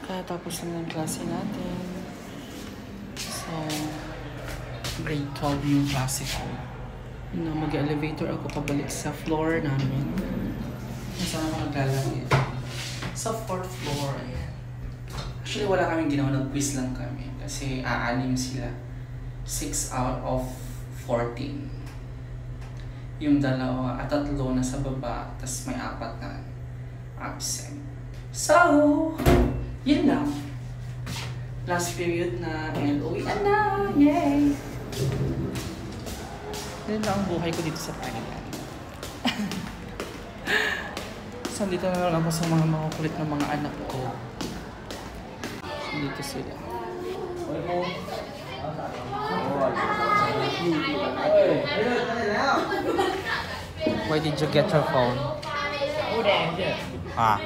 Tapos na ng klase natin. So, grade 12 yung klase ko. Mag-elevator ako pabalik sa floor namin. Saan ako naglalagay? Sa 4th floor. Ayan. Actually, wala kaming ginawa. Nag-quiz lang kami. Kasi aanim sila. 6 out of 14. Yung dalawa at tatlo na sa baba. Tapos may 4 na absent. So, yun lang. Last period na and uwian na! Yay! Yun lang ang buhay ko dito sa Thailand. So, dito na lang ako sa mga makukulit na mga anak ko. So, dito sila. Why did you get your phone? Ah.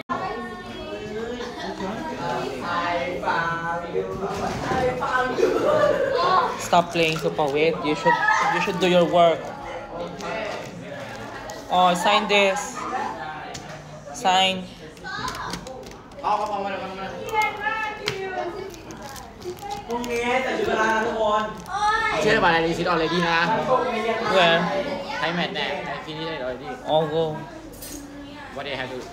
Stop playing Supawit. You should do your work. Oh, sign this. Sign. Chưa bà này receipt already na. Where? Thấy mệt nè, I finish it already. Oh, go. What they have to do?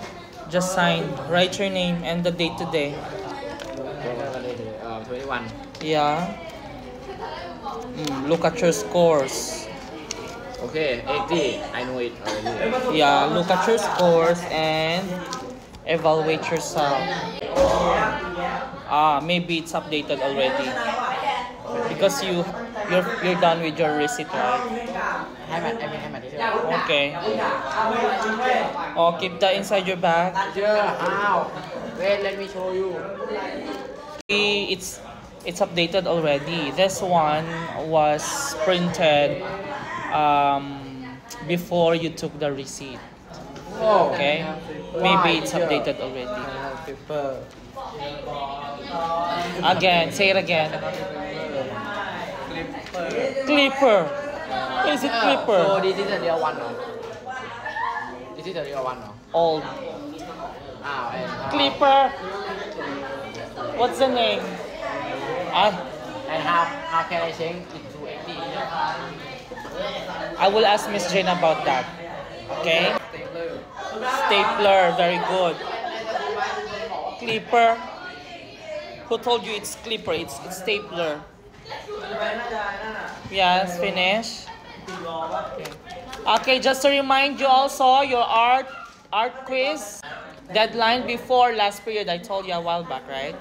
Just sign. Write your name and the date today. 21. Yeah. Look at your scores. Okay, 80. I know it already. Yeah, look at your scores and evaluate yourself. Maybe it's updated already. Because you're done with your receipt, right? Okay. Oh, keep that inside your bag. How? Wait, let me show you. It's updated already. This one was printed before you took the receipt. Okay? Maybe it's updated already. Again, say it again. Clipper. Is it Clipper? So this is the real one, no? This is the real one, no? Old. Clipper. What's the name? And how can I change it to 80? I will ask Miss Jane about that. Okay? Stapler. Very good. Clipper. Who told you it's Clipper? It's stapler. Yes, finish. Okay, just to remind you also, your art quiz deadline before last period. I told you a while back, right?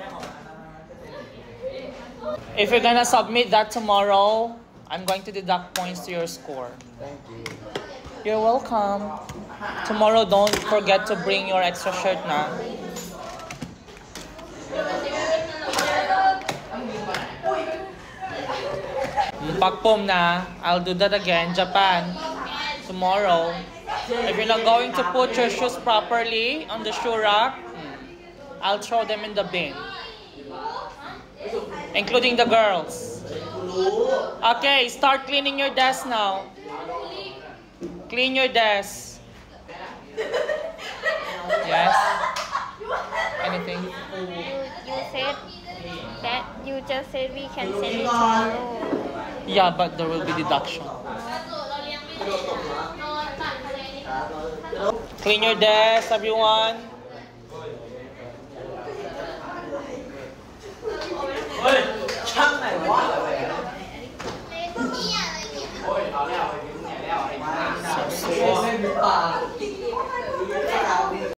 If you're gonna submit that tomorrow, I'm going to deduct points to your score. Thank you. You're welcome. Tomorrow, don't forget to bring your extra shirt na. Pagpom na, I'll do that again. Japan, tomorrow. If you're not going to put your shoes properly on the shoe rack, I'll throw them in the bin. Including the girls. Okay, start cleaning your desk now. Clean your desk. Yes? Anything? You said that you just said we can send it tomorrow. Yeah, but there will be deduction. Clean your desk, everyone. So,